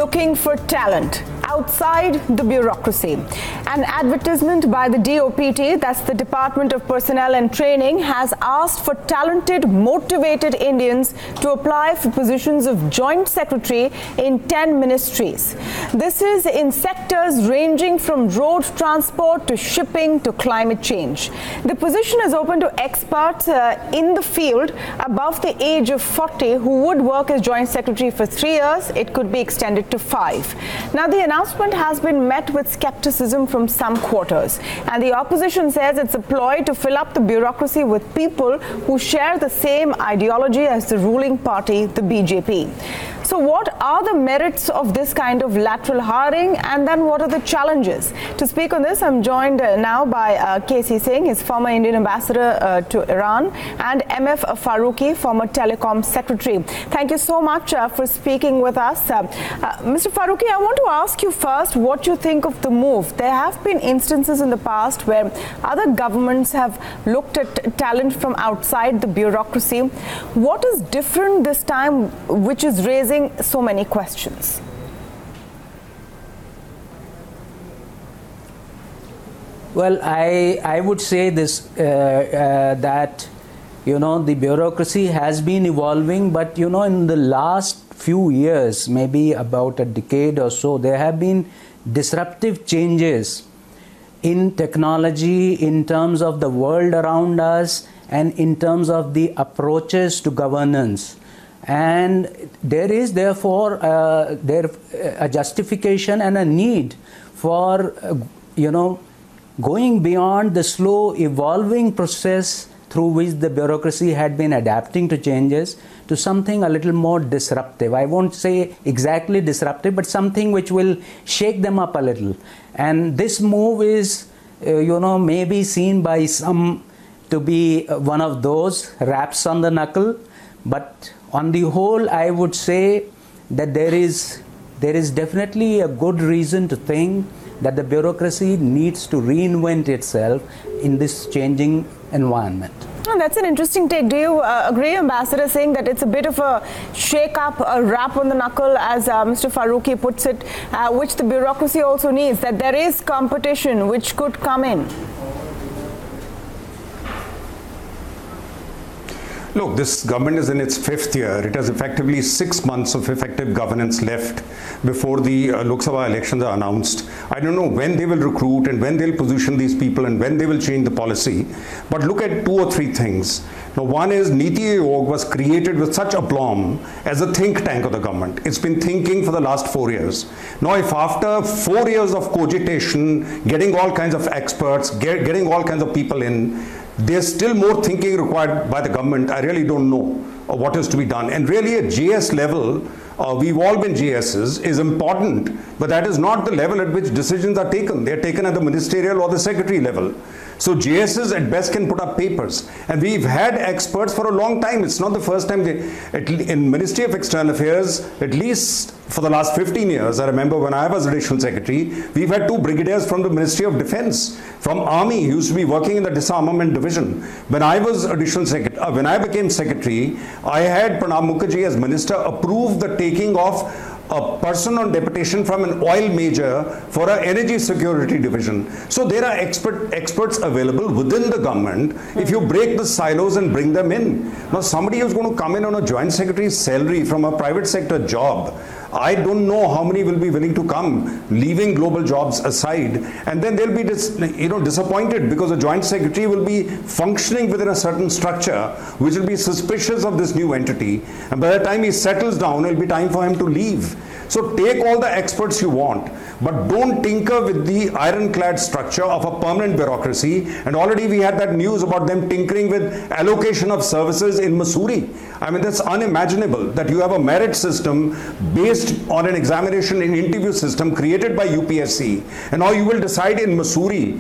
looking for talent outside the bureaucracy. An advertisement by the DOPT, that's the Department of Personnel and Training, has asked for talented, motivated Indians to apply for positions of Joint Secretary in 10 ministries. This is in sectors ranging from road transport to shipping to climate change. The position is open to experts in the field above the age of 40 who would work as Joint Secretary for 3 years. It could be extended to 5. Now, the announcement has been met with skepticism from some quarters, and the opposition says it's a ploy to fill up the bureaucracy with people who share the same ideology as the ruling party, the BJP. So what are the merits of this kind of lateral hiring, and then what are the challenges? To speak on this, I'm joined now by K.C. Singh, his former Indian ambassador to Iran, and M.F. Farooqi, former telecom secretary. Thank you so much for speaking with us. Mr. Farooqi, I want to ask you first what you think of the move. There have been instances in the past where other governments have looked at talent from outside the bureaucracy. What is different this time which is raising so many questions? Well, I would say this, that, the bureaucracy has been evolving, but, in the last few years, maybe about a decade or so, there have been disruptive changes in technology, in terms of the world around us, and in terms of the approaches to governance. And there is therefore a justification and a need for, going beyond the slow evolving process through which the bureaucracy had been adapting to changes to something a little more disruptive. I won't say exactly disruptive, but something which will shake them up a little. And this move is, maybe seen by some to be one of those raps on the knuckle, but on the whole, I would say that there is definitely a good reason to think that the bureaucracy needs to reinvent itself in this changing environment. Oh, that's an interesting take. Do you agree, Ambassador, saying that it's a bit of a shake-up, a rap on the knuckle, as Mr. Farooqi puts it, which the bureaucracy also needs, that there is competition which could come in? Look, this government is in its 5th year. It has effectively 6 months of effective governance left before the Lok Sabha elections are announced. I don't know when they will recruit and when they'll position these people and when they will change the policy. But look at 2 or 3 things. Now, one is Niti Aayog was created with such aplomb as a think tank of the government. It's been thinking for the last 4 years. Now, if after 4 years of cogitation, getting all kinds of experts, getting all kinds of people in, there's still more thinking required by the government, I really don't know what is to be done. And really at GS level, we've all been GSs, is important, but that is not the level at which decisions are taken. They're taken at the ministerial or the secretary level. So GSs at best can put up papers. And we've had experts for a long time. It's not the first time in Ministry of External Affairs, at least for the last 15 years, I remember when I was additional secretary, we've had 2 brigadiers from the Ministry of Defense, from Army, who used to be working in the disarmament division. When I was additional secretary, when I became secretary, I had Pranab Mukherjee as minister approve the taking of a person on deputation from an oil major for an energy security division. So there are experts available within the government if you break the silos and bring them in. Now somebody who's going to come in on a joint secretary's salary from a private sector job, I don't know how many will be willing to come, leaving global jobs aside, and then they'll be disappointed because a joint secretary will be functioning within a certain structure which will be suspicious of this new entity, and by the time he settles down, it'll be time for him to leave. So take all the experts you want, but don't tinker with the ironclad structure of a permanent bureaucracy. And already we had that news about them tinkering with allocation of services in Mussoorie. I mean, that's unimaginable that you have a merit system based on an examination and interview system created by UPSC. And now you will decide in Mussoorie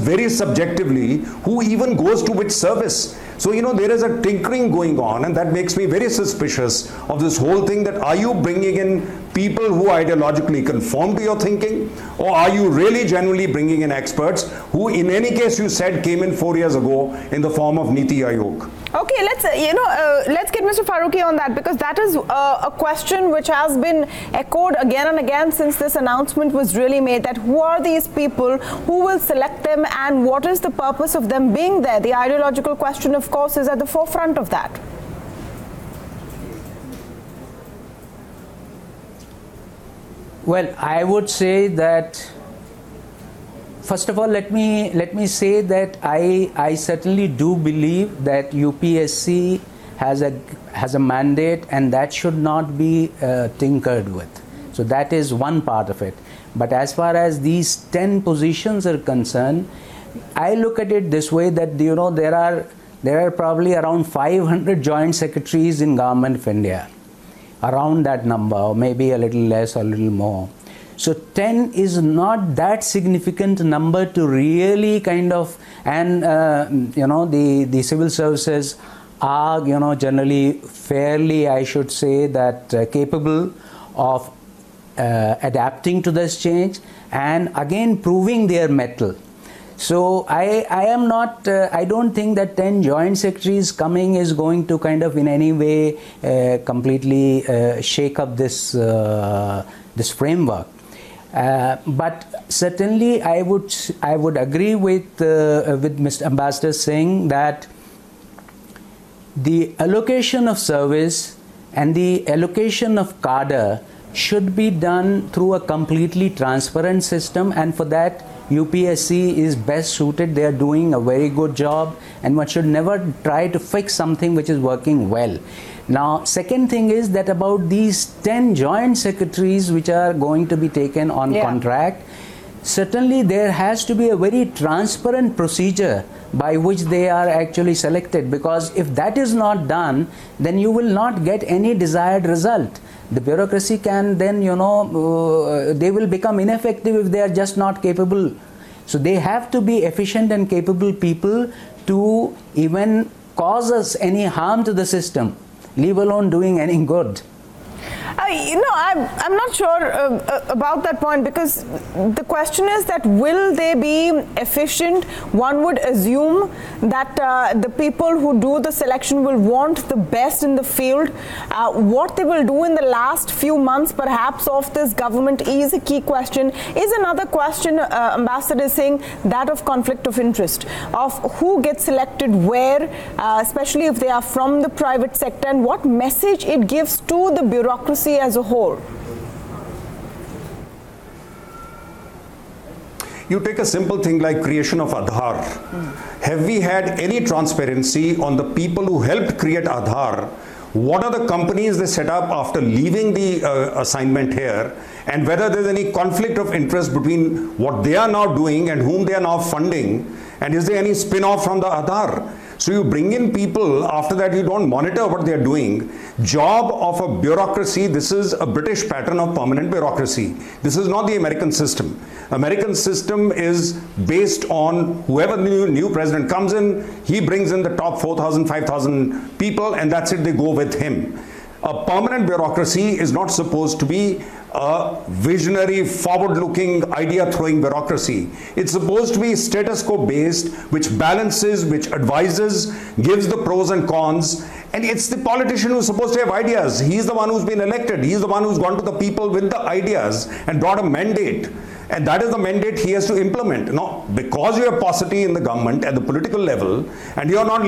very subjectively who even goes to which service. So, there is a tinkering going on, and that makes me very suspicious of this whole thing, that are you bringing in people who ideologically conform to your thinking, or are you really genuinely bringing in experts who, in any case, you said came in 4 years ago in the form of Niti Aayog? Okay, let's get Mr. Farooqi on that, because that is a question which has been echoed again and again since this announcement was really made, that who are these people, who will select them, and what is the purpose of them being there? The ideological question, of course, is at the forefront of that. Well, I would say that, first of all, let me say that I certainly do believe that UPSC has a mandate, and that should not be tinkered with. So that is one part of it. But as far as these 10 positions are concerned, I look at it this way, that there are probably around 500 joint secretaries in Government of India. Around that number, or maybe a little less or a little more. So 10 is not that significant number to really kind of, and the civil services are generally fairly, I should say, that capable of adapting to this change and again proving their mettle. So I am not, I don't think that 10 joint secretaries coming is going to kind of in any way completely shake up this framework. But certainly I would agree with Mr. Ambassador Singh that the allocation of service and the allocation of cadre should be done through a completely transparent system, and for that UPSC is best suited. They are doing a very good job, and one should never try to fix something which is working well. Now, second thing is that about these 10 joint secretaries which are going to be taken on contract, certainly there has to be a very transparent procedure by which they are actually selected, because if that is not done, then you will not get any desired result. The bureaucracy can then, they will become ineffective if they are just not capable. So they have to be efficient and capable people to even cause us any harm to the system, leave alone doing any good. I'm not sure about that point, because the question is that will they be efficient? One would assume that the people who do the selection will want the best in the field. What they will do in the last few months perhaps of this government is a key question. Is another question, Ambassador Singh, that of conflict of interest, of who gets selected where, especially if they are from the private sector, and what message it gives to the bureaucracy as a whole. You take a simple thing like creation of Aadhaar. Have we had any transparency on the people who helped create Aadhaar? What are the companies they set up after leaving the assignment here, and whether there's any conflict of interest between what they are now doing and whom they are now funding, and is there any spin-off from the Aadhaar? So you bring in people, after that you don't monitor what they are doing. Job of a bureaucracy, this is a British pattern of permanent bureaucracy. This is not the American system. American system is based on whoever the new president comes in, he brings in the top 4,000, 5,000 people, and that's it, they go with him. A permanent bureaucracy is not supposed to be a visionary, forward-looking, idea-throwing bureaucracy. It's supposed to be status quo based, which balances, which advises, gives the pros and cons, and it's the politician who's supposed to have ideas. He's the one who's been elected. He's the one who's gone to the people with the ideas and brought a mandate. And that is the mandate he has to implement. Now, because you have paucity in the government at the political level, and you're not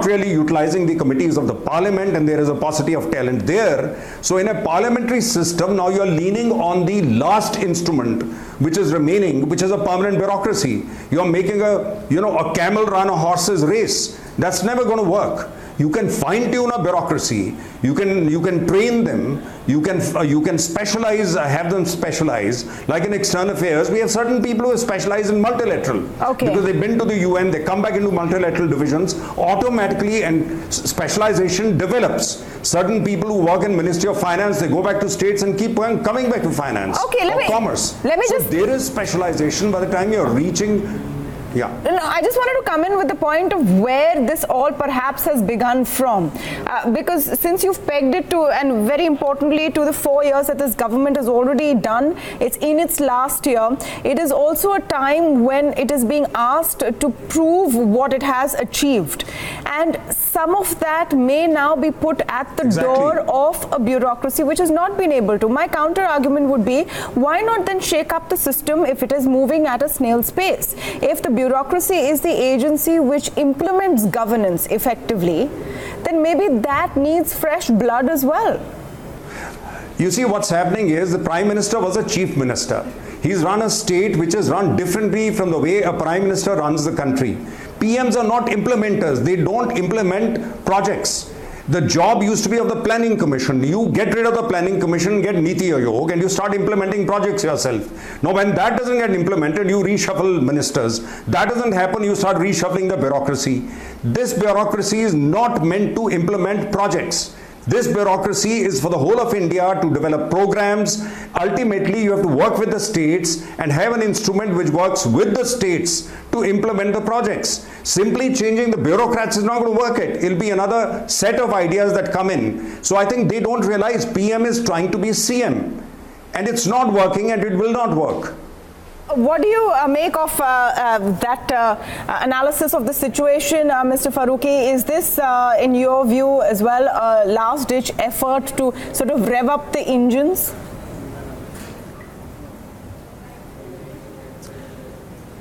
really utilizing the committees of the parliament, and there is a paucity of talent there. So in a parliamentary system, now you're leaning on the last instrument which is remaining, which is a permanent bureaucracy. You're making a camel run a horse's race. That's never going to work. You can fine-tune a bureaucracy. You can train them. You can specialize, have them specialize. Like in external affairs, we have certain people who specialize in multilateral. Okay. Because they've been to the UN, they come back into multilateral divisions automatically, and specialization develops. Certain people who work in Ministry of Finance, they go back to states and keep coming back to finance or commerce. Let me so there is specialization by the time you're reaching Yeah. No, I just wanted to come in with the point of where this all perhaps has begun from. Because since you've pegged it to, and very importantly, to the 4 years that this government has already done, it's in its last year. It is also a time when it is being asked to prove what it has achieved. And some of that may now be put at the door of a bureaucracy which has not been able to. My counter argument would be, why not then shake up the system if it is moving at a snail's pace? If the bureaucracy is the agency which implements governance effectively, then maybe that needs fresh blood as well. You see, what's happening is the Prime Minister was a Chief Minister. He's run a state which is run differently from the way a Prime Minister runs the country. PMs are not implementers. They don't implement projects. The job used to be of the Planning Commission. You get rid of the Planning Commission, get Niti Aayog, and you start implementing projects yourself. Now, when that doesn't get implemented, you reshuffle ministers. That doesn't happen, you start reshuffling the bureaucracy. This bureaucracy is not meant to implement projects. This bureaucracy is for the whole of India to develop programs. Ultimately, you have to work with the states and have an instrument which works with the states to implement the projects. Simply changing the bureaucrats is not going to work it. It'll be another set of ideas that come in. So I think they don't realize PM is trying to be CM. And it's not working and it will not work. What do you make of that analysis of the situation, Mr. Farooqi? Is this, in your view as well, a last-ditch effort to sort of rev up the engines?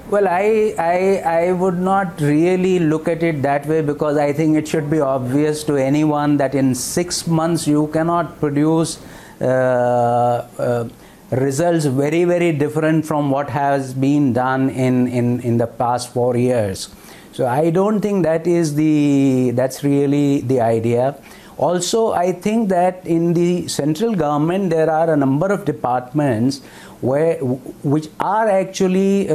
Well, I would not really look at it that way, because I think it should be obvious to anyone that in 6 months you cannot produce results very, very different from what has been done in the past 4 years. So I don't think that's really the idea. Also, I think that in the central government there are a number of departments which are actually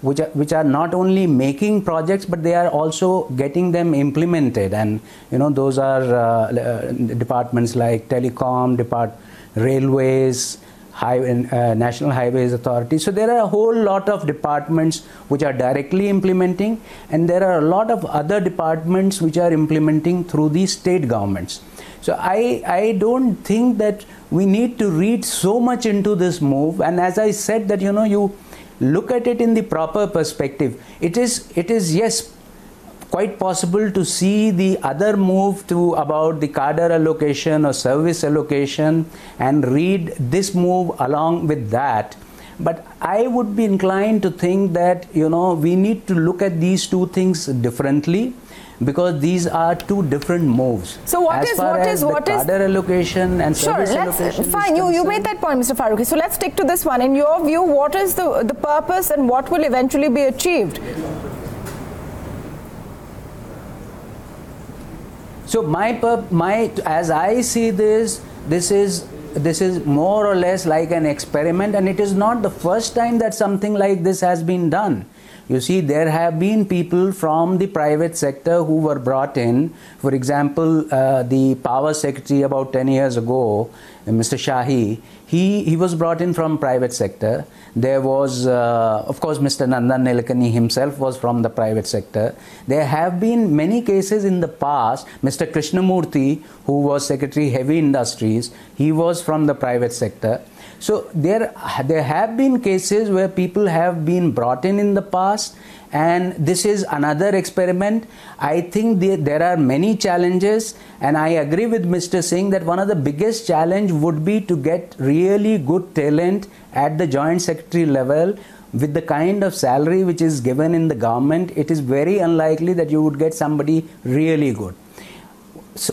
which are not only making projects, but they are also getting them implemented, and those are departments like telecom, railways, National Highways Authority. So there are a whole lot of departments which are directly implementing, and there are a lot of other departments which are implementing through the state governments. So I don't think that we need to read so much into this move. And as I said, that you look at it in the proper perspective. It is yes, quite possible to see the other move about the cadre allocation or service allocation and read this move along with that. But I would be inclined to think that we need to look at these two things differently, because these are two different moves. So what is cadre allocation and service allocation? Fine, you made that point, Mr. Farooqi. So let's stick to this one. In your view, what is the purpose and what will eventually be achieved? So as I see this is more or less like an experiment, and it is not the first time that something like this has been done. You see, there have been people from the private sector who were brought in. For example, the Power Secretary about 10 years ago, Mr. Shahi, he was brought in from private sector. There was, of course, Mr. Nandan Nilekani himself was from the private sector. There have been many cases in the past. Mr. Krishnamurthy, who was Secretary Heavy Industries, he was from the private sector. So there have been cases where people have been brought in the past, and this is another experiment. I think there are many challenges, and I agree with Mr. Singh that one of the biggest challenge would be to get really good talent at the Joint Secretary level. With the kind of salary which is given in the government, it is very unlikely that you would get somebody really good.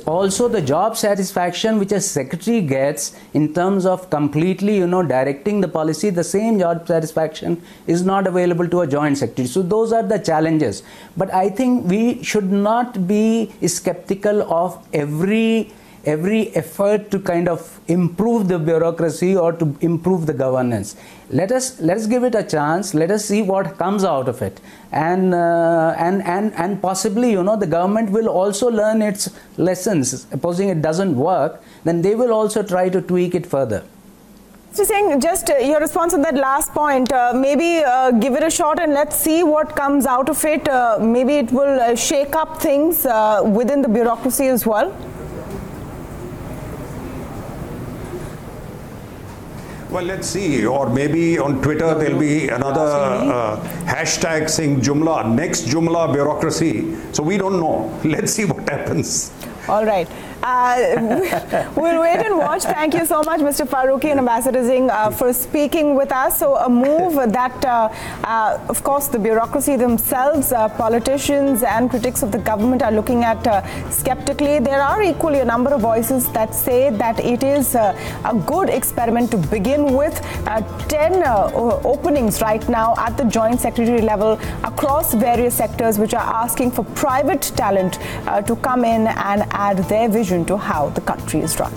Also, the job satisfaction which a secretary gets in terms of completely directing the policy, the same job satisfaction is not available to a joint secretary. So those are the challenges. But I think we should not be skeptical of every effort to kind of improve the bureaucracy or to improve the governance. Let's give it a chance. Let us see what comes out of it, and possibly the government will also learn its lessons. Supposing it doesn't work, then they will also try to tweak it further. Mr. Singh, just your response on that last point, maybe give it a shot and let's see what comes out of it. Maybe it will shake up things within the bureaucracy as well. Well, let's see. Or maybe on Twitter there'll be another hashtag saying Jumla, next Jumla bureaucracy. So we don't know. Let's see what happens. All right. We'll wait and watch. Thank you so much, Mr. Farooqi and Ambassador Singh, for speaking with us. So a move that, of course, the bureaucracy themselves, politicians and critics of the government are looking at skeptically. There are equally a number of voices that say that it is a good experiment to begin with. 10 openings right now at the joint secretary level across various sectors, which are asking for private talent to come in and add their vision to how the country is run.